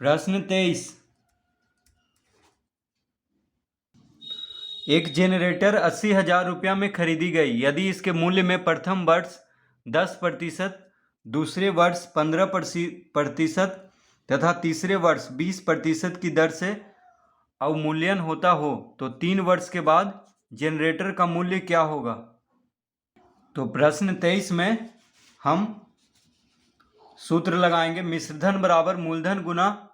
प्रश्न 23। एक जनरेटर 80,000 रुपया में खरीदी गई। यदि इसके मूल्य में प्रथम वर्ष 10%, दूसरे वर्ष 15% तथा तीसरे वर्ष 20% की दर से अवमूल्यन होता हो तो 3 वर्ष के बाद जनरेटर का मूल्य क्या होगा? तो प्रश्न 23 में हम सूत्र लगाएंगे। मिश्रधन बराबर मूलधन गुना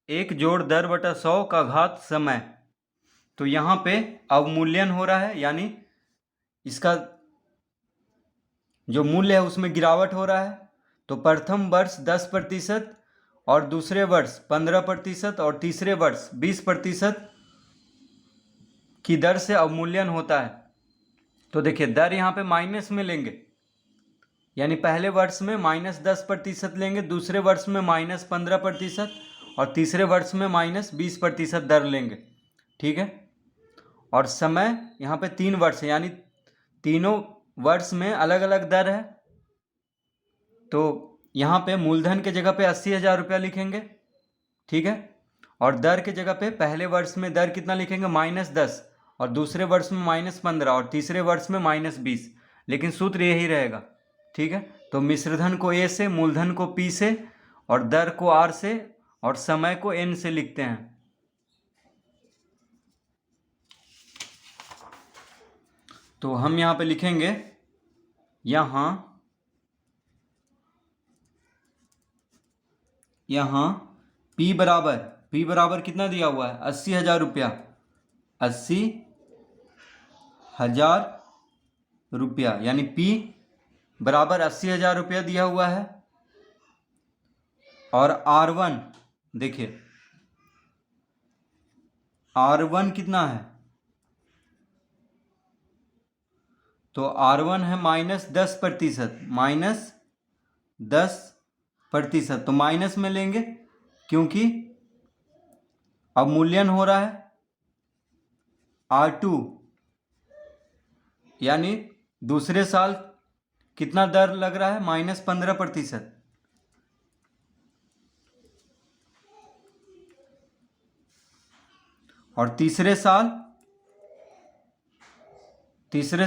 1 जोड़ दर बटा 100 का घात समय। तो यहाँ पे अवमूल्यन हो रहा है, यानी इसका जो मूल्य है उसमें गिरावट हो रहा है। तो प्रथम वर्ष 10% और दूसरे वर्ष 15% और तीसरे वर्ष 20% की दर से अवमूल्यन होता है। तो देखिए दर यहाँ पे माइनस में लेंगे, यानी पहले वर्ष में -10% लेंगे, दूसरे वर्ष में -15% और तीसरे वर्ष में -20% दर लेंगे। ठीक है। और समय यहाँ पे 3 वर्ष है, यानी तीनों वर्ष में अलग अलग दर है। तो यहाँ पे मूलधन के जगह पे 80,000 रुपया लिखेंगे। ठीक है। और दर के जगह पे पहले वर्ष में दर कितना लिखेंगे? -10 और दूसरे वर्ष में -15 और तीसरे वर्ष में -20। लेकिन सूत्र यही रहेगा। ठीक है। तो मिश्रधन को ए से, मूलधन को पी से और दर को आर से और समय को एन से लिखते हैं। तो हम यहाँ पे लिखेंगे, यहाँ P बराबर कितना दिया हुआ है? 80,000 रुपया। 80,000 रुपया यानी P बराबर 80,000 रुपया दिया हुआ है। और R1 देखिए, R1 कितना है? तो R1 है -10%, -10%। तो माइनस में लेंगे क्योंकि अवमूल्यन हो रहा है। R2 यानी दूसरे साल कितना दर लग रहा है? -15%। और तीसरे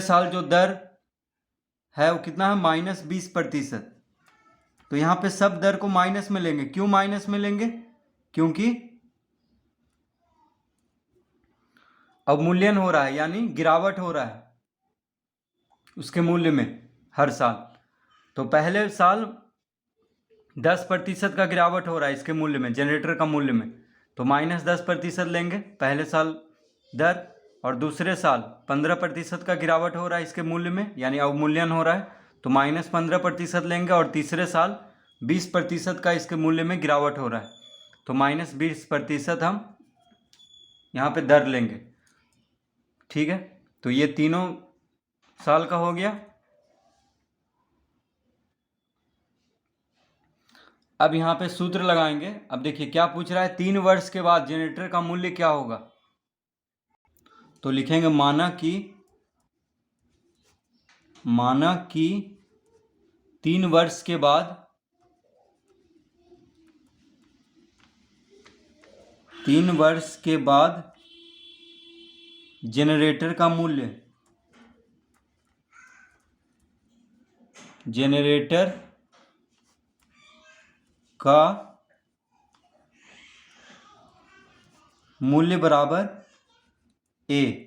साल जो दर है वो कितना है? -20%। तो यहाँ पे सब दर को माइनस में लेंगे। क्यों माइनस में लेंगे? क्योंकि अवमूल्यन हो रहा है, यानी गिरावट हो रहा है उसके मूल्य में हर साल। तो पहले साल 10% का गिरावट हो रहा है इसके मूल्य में, जनरेटर का मूल्य में। तो -10% लेंगे पहले साल दर, और दूसरे साल 15% का गिरावट हो रहा है इसके मूल्य में, यानी अवमूल्यन हो रहा है। तो -15% लेंगे और तीसरे साल 20% का इसके मूल्य में गिरावट हो रहा है। तो -20% हम यहाँ पे दर लेंगे। ठीक है। तो ये तीनों साल का हो गया। अब यहाँ पे सूत्र लगाएंगे। अब देखिए क्या पूछ रहा है, 3 वर्ष के बाद जनरेटर का मूल्य क्या होगा? तो लिखेंगे माना कि 3 वर्ष के बाद जनरेटर का मूल्य बराबर ए।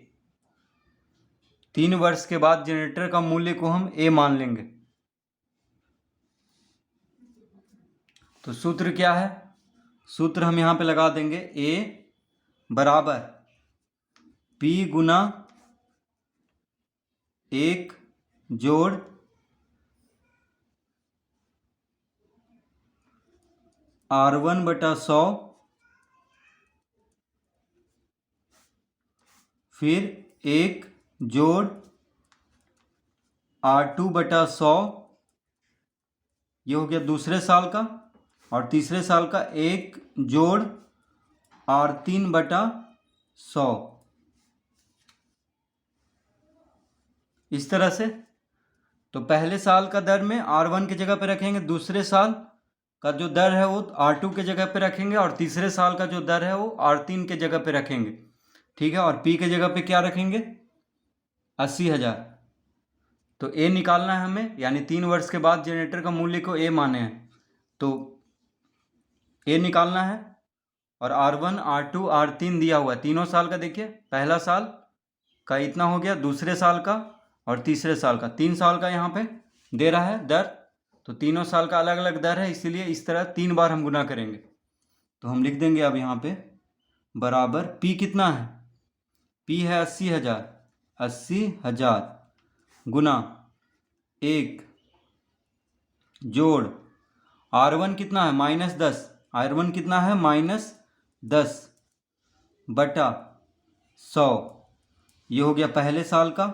3 वर्ष के बाद जनरेटर का मूल्य को हम ए मान लेंगे। तो सूत्र क्या है? सूत्र हम यहाँ पे लगा देंगे, ए बराबर P गुना 1 जोड़ R1 बटा 100 फिर 1 जोड़ R2 बटा 100, ये हो गया दूसरे साल का। और तीसरे साल का 1 जोड़ R3 बटा 100, इस तरह से। तो पहले साल का दर में R1 की जगह पे रखेंगे, दूसरे साल का जो दर है वो R2 के जगह पे रखेंगे और तीसरे साल का जो दर है वो R3 के जगह पे रखेंगे, ठीक है। और P के जगह पे क्या रखेंगे? 80,000। तो A निकालना है हमें, यानी 3 वर्ष के बाद जनरेटर का मूल्य को A माने हैं, तो A निकालना है। और R1, R2, R3 दिया हुआ है तीनों साल का। देखिए पहला साल का इतना हो गया, दूसरे साल का और तीसरे साल का, 3 साल का यहाँ पे दे रहा है दर। तो तीनों साल का अलग अलग दर है, इसीलिए इस तरह 3 बार हम गुना करेंगे। तो हम लिख देंगे अब यहाँ पे बराबर P कितना है? P है 80,000, 80,000 गुना 1 जोड़ R1 कितना है? -10। R1 कितना है? -10 बटा 100। ये हो गया पहले साल का।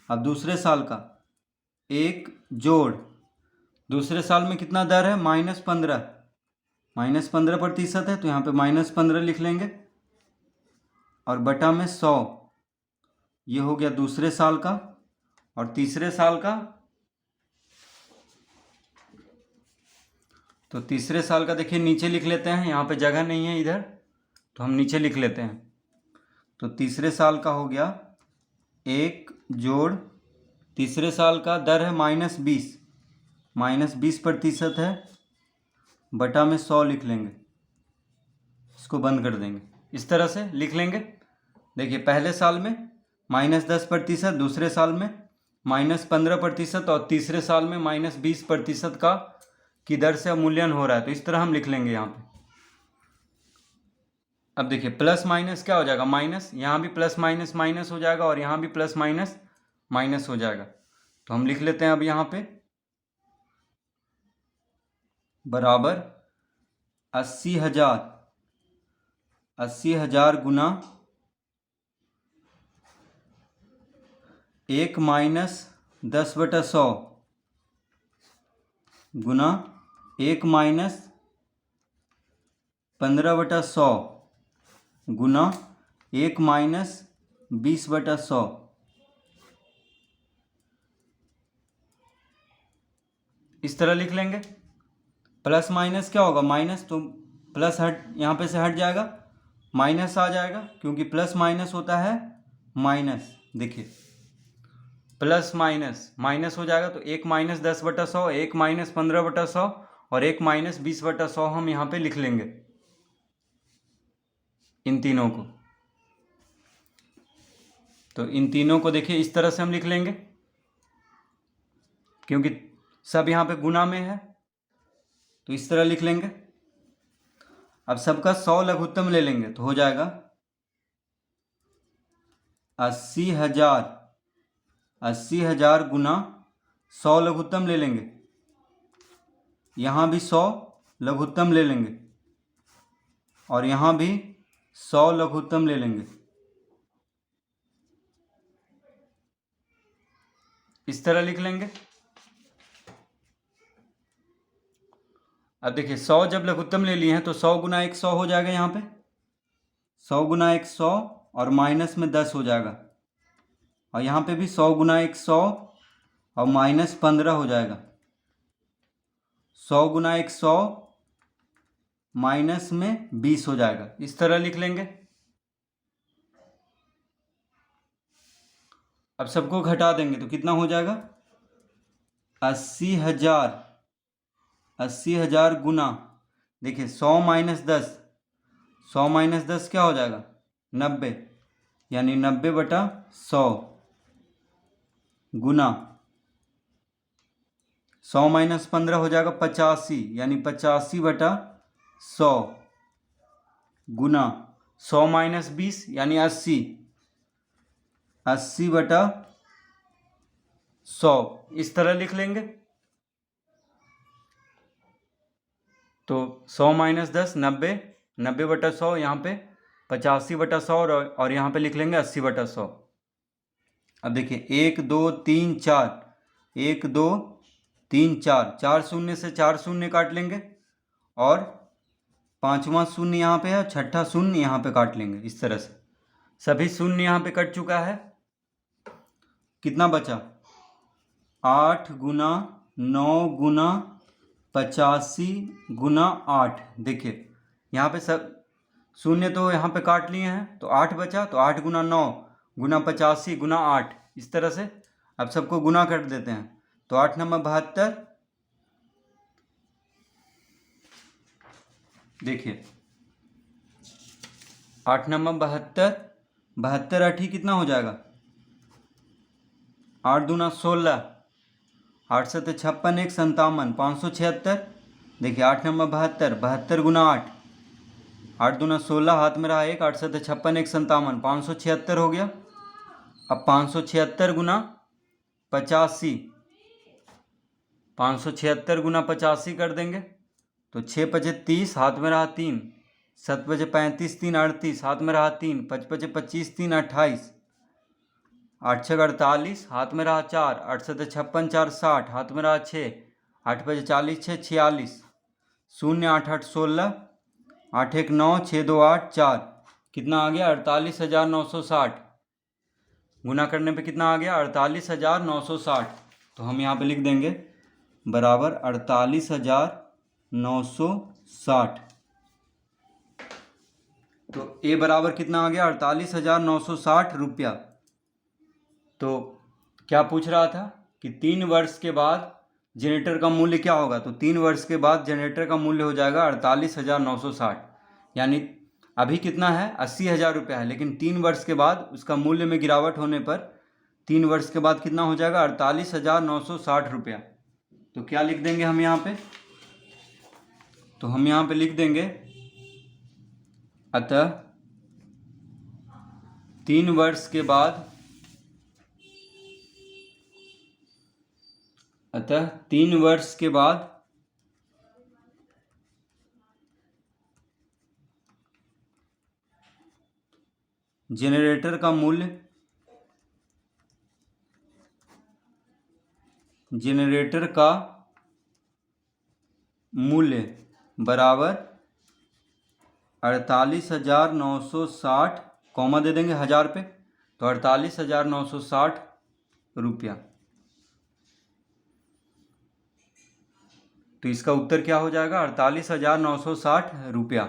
अब दूसरे साल का 1 जोड़ दूसरे साल में कितना दर है? -15। -15% है, तो यहाँ पे -15 लिख लेंगे और बटा में 100। ये हो गया दूसरे साल का। और तीसरे साल का, तो तीसरे साल का देखिए नीचे लिख लेते हैं, यहाँ पे जगह नहीं है इधर, तो हम नीचे लिख लेते हैं। तो तीसरे साल का हो गया 1 जोड़ तीसरे साल का दर है -20, -20% है, बटा में 100 लिख लेंगे। इसको बंद कर देंगे, इस तरह से लिख लेंगे। देखिए पहले साल में -10%, दूसरे साल में -15% और तीसरे साल में -20% का की दर से अवमूल्यन हो रहा है। तो इस तरह हम लिख लेंगे यहाँ पे। अब देखिए प्लस माइनस क्या हो जाएगा? माइनस, यहाँ भी प्लस माइनस माइनस हो जाएगा और यहाँ भी प्लस माइनस माइनस हो जाएगा। तो हम लिख लेते हैं अब यहाँ पे बराबर 80,000 गुना 1 - 10/100 गुना 1 - 15/100 गुना 1 - 20/100। इस तरह लिख लेंगे। प्लस माइनस क्या होगा? माइनस, तो प्लस हट यहाँ पे से हट जाएगा, माइनस आ जाएगा, क्योंकि प्लस माइनस होता है माइनस। देखिए प्लस माइनस माइनस हो जाएगा, तो 1 - 10/100, 1 - 15/100 और 1 - 20/100 हम यहाँ पे लिख लेंगे इन तीनों को। तो इन तीनों को देखिए इस तरह से हम लिख लेंगे, क्योंकि सब यहाँ पे गुना में है, तो इस तरह लिख लेंगे। अब सबका 100 लघुत्तम ले लेंगे, तो हो जाएगा 80,000 गुना 100 लघुत्तम ले लेंगे, यहाँ भी 100 लघुत्तम ले लेंगे और यहाँ भी 100 लघुत्तम ले लेंगे। इस तरह लिख लेंगे। अब देखिए 100 जब लघुत्तम ले लिए हैं तो 100 गुना 1 100 हो जाएगा, यहाँ पे 100 गुना 1 100 और माइनस में 10 हो जाएगा, और यहाँ पे भी 100 गुना 1 100 और -15 हो जाएगा। 100 गुना 1 100 माइनस में 20 हो जाएगा। इस तरह लिख लेंगे। अब सबको घटा देंगे तो कितना हो जाएगा? 80,000 गुना, देखिए 100 - 10, 100 - 10 क्या हो जाएगा? 90, यानी 90/100 गुना 100 - 15 हो जाएगा 85, यानी 85/100 गुना 100 - 20 यानी 80, 80/100। इस तरह लिख लेंगे। तो 100 - 10 90, 90/100, यहाँ पे 85/100 और यहाँ पे लिख लेंगे 80/100। अब देखिए 1 2 3 4, 1 2 3 4, 4 शून्य से 4 शून्य काट लेंगे और 5वां शून्य यहाँ पे है, 6ठा शून्य यहाँ पे काट लेंगे। इस तरह से सभी शून्य यहाँ पे कट चुका है। कितना बचा? 8 गुना 9 गुना 85 गुना 8। देखिए यहाँ पे सब शून्य तो यहाँ पे काट लिए हैं, तो 8 बचा, तो 8 गुना 9 गुना 85 गुना 8, इस तरह से अब सबको गुना कर देते हैं। तो 8 नंबर 72। देखिए 8 नंबर 72, 72 8 कितना हो जाएगा, 8 दूना 16, 8 से 56 1 57 576। देखिए 8 नंबर 72, 72 गुना 8, 8 दूना 16, हाथ में रहा 1, 8 से 56 1 57 576 हो गया। अब 576 गुना 85, 576 गुना 85 कर देंगे, तो 6 पचे 30, हाथ में रहा 3, 7 पचे 35 3 38, हाथ में रहा 3, 5 पचे 25 3 28, 8 छः 48, हाथ में रहा 4, 8 से 56 4 60, हाथ में रहा 6, 8 पचे 40 6 46, 0 8 8 16, 8 1 9 6 2 8 4, कितना आ गया 48,960। गुना करने पे कितना आ गया 48,960। तो हम यहाँ पे लिख देंगे बराबर 48,960। तो ए बराबर कितना आ गया 48,960 रुपया। तो क्या पूछ रहा था कि 3 वर्ष के बाद जनरेटर का मूल्य क्या होगा, तो 3 वर्ष के बाद जनरेटर का मूल्य हो जाएगा 48,960। यानी अभी कितना है 80,000 रुपया है, लेकिन 3 वर्ष के बाद उसका मूल्य में गिरावट होने पर 3 वर्ष के बाद कितना हो जाएगा 48,960 रुपया। तो क्या लिख देंगे हम यहाँ पे, तो हम यहाँ पे लिख देंगे अतः 3 वर्ष के बाद, अतः 3 वर्ष के बाद जनरेटर का मूल्य, जनरेटर का मूल्य बराबर 48,960, कॉमा दे देंगे 1000 पे, तो 48,960 रुपया। तो इसका उत्तर क्या हो जाएगा 48,960 रुपया।